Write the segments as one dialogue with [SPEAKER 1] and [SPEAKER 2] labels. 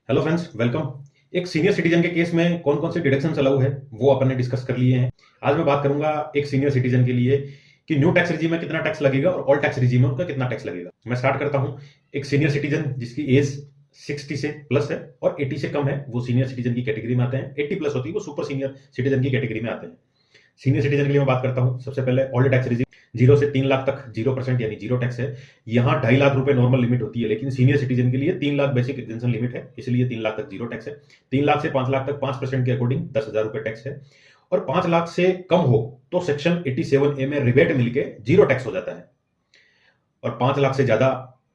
[SPEAKER 1] Hello friends, welcome. एक senior citizen के case में कौन कौन से डिडक्शन अलाउ है वो अपन ने डिस्कस कर लिए हैं। आज मैं बात करूंगा एक सीनियर सिटीजन के लिए कि न्यू टैक्स रिजीम में कितना टैक्स लगेगा और ओल्ड टैक्स रिजीम में उनका कितना टैक्स लगेगा। मैं स्टार्ट करता हूं। एक सीनियर सिटीजन जिसकी एज 60 से प्लस है और 80 से कम है वो सीनियर सिटीजन की कैटेगरी में आते हैं। 80 प्लस होती है वो सुपर सीनियर सिटीजन की कैटेगरी में आते हैं। सीनियर सिटीजन के लिए मैं बात करता हूं। सबसे पहले ओल्ड टैक्स रिजीम 0 से 3 लाख तक 0% यानी जीरो टैक्स है। यहाँ 2.5 लाख रुपए नॉर्मल लिमिट होती है, लेकिन सीनियर सिटीजन के लिए 3 लाख बेसिक एग्जेंशन लिमिट है, इसलिए 3 लाख तक जीरो टैक्स है। 3 लाख से 5 लाख तक 5% के अकॉर्डिंग 10,000 रुपए टैक्स है। और 5 लाख से कम हो तो सेक्शन 87A में रिबेट मिलके जीरो टैक्स हो जाता है। और 5 लाख से ज्यादा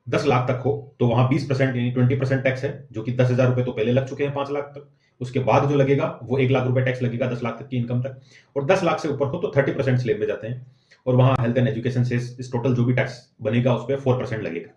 [SPEAKER 1] 10 लाख तक हो तो वहां 20% यानी 20% टैक्स है, जो कि 10,000 रुपए तो पहले लग चुके हैं 5 लाख तक। उसके बाद जो लगेगा वो 1 लाख रुपए टैक्स लगेगा 10 लाख तक की इनकम तक। और 10 लाख से ऊपर हो तो 30% स्लैब में जाते हैं। और वहां हेल्थ एंड एजुकेशन से इस टोटल जो भी टैक्स बनेगा उस पर 4% लगेगा।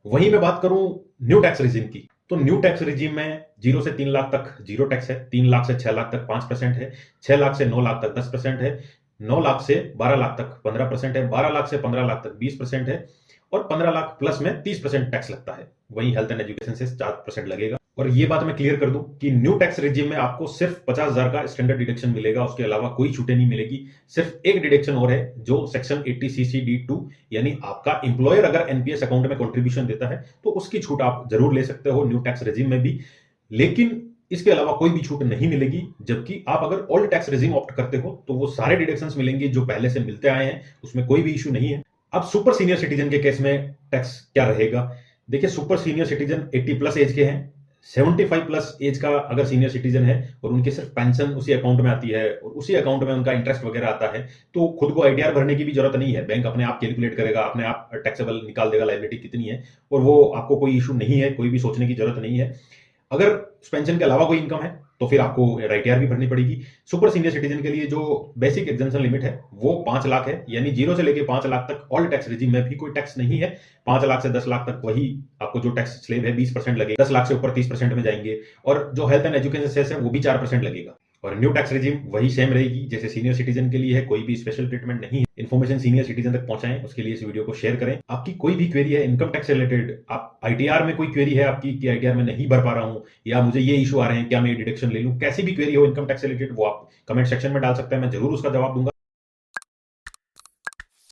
[SPEAKER 1] वहीं मैं बात करूं न्यू टैक्स रिजीम की, तो न्यू टैक्स रिजीम में 0 से 3 लाख तक जीरो टैक्स है। 3 लाख से 6 लाख तक 5% है। 6 लाख से 9 लाख तक 10% है। 9 लाख से 12 लाख तक 15% है। 12 लाख से 15 लाख तक 20% है। और 15 लाख प्लस में 30% टैक्स लगता है। वहीं हेल्थ एंड एजुकेशन से 4% लगेगा। और ये बात मैं क्लियर कर दूं कि न्यू टैक्स रिजीम में आपको सिर्फ 50,000 का स्टैंडर्ड डिडक्शन मिलेगा, उसके अलावा कोई छूटें नहीं मिलेगी। सिर्फ एक डिडक्शन और है जो सेक्शन 80CC(d)(2) यानी आपका एम्प्लॉयर अगर एनपीएस अकाउंट में कंट्रीब्यूशन देता है तो उसकी छूट आप जरूर ले सकते हो न्यू टैक्स रिजीम में भी, लेकिन इसके अलावा कोई भी छूट नहीं मिलेगी। जबकि आप अगर ओल्ड टैक्स रिजीम ऑप्ट करते हो तो वो सारे डिडक्शंस मिलेंगे जो पहले से मिलते आए हैं, उसमें कोई भी इशू नहीं है। अब सुपर सीनियर सिटीजन के केस में टैक्स क्या रहेगा? देखिए, super senior citizen 80 plus age के हैं। 75 प्लस एज का अगर सीनियर सिटीजन है और उनकी सिर्फ पेंशन उसी अकाउंट में आती है और उसी अकाउंट में उनका इंटरेस्ट वगैरह आता है, तो खुद को आईटीआर भरने की भी जरूरत नहीं है। बैंक अपने आप कैलकुलेट करेगा, अपने आप टैक्सेबल निकाल देगा लायबिलिटी कितनी है, और वो आपको कोई इशू नहीं है, कोई भी सोचने की जरूरत नहीं है। अगर पेंशन के अलावा कोई इनकम है तो फिर आपको आईटीआर भी भरनी पड़ेगी। सुपर सीनियर सिटीजन के लिए जो बेसिक एग्जेंशन लिमिट है वो 5 लाख है, यानी 0 से लेके 5 लाख तक ऑल टैक्स रिजीम में भी कोई टैक्स नहीं है। 5 लाख से 10 लाख तक वही आपको जो टैक्स स्लेब है 20% लगेगा। 10 लाख से ऊपर 30% में जाएंगे। और जो हेल्थ एंड एजुकेशन सेस है वो भी 4% लगेगा। और न्यू टैक्स रिजीम वही सेम रहेगी जैसे सीनियर सिटीजन के लिए है, कोई भी स्पेशल ट्रीटमेंट नहीं है। इन्फॉर्मेशन सीनियर सिटीजन तक पहुंचाएं, उसके लिए इस वीडियो को शेयर करें। आपकी कोई भी क्वेरी है इनकम टैक्स से रिलेटेड, आप आईटीआर में कोई क्वेरी है आपकी कि आईटीआर में नहीं भर पा रहा हूं, या मुझे ये इशू आ रहे हैं क्या मैं डिडक्शन ले लूं, कैसी भी क्वेरी हो इनकम टैक्स से रिलेटेड वो आप कमेंट सेक्शन में डाल सकते हैं, मैं जरूर उसका जवाब दूंगा।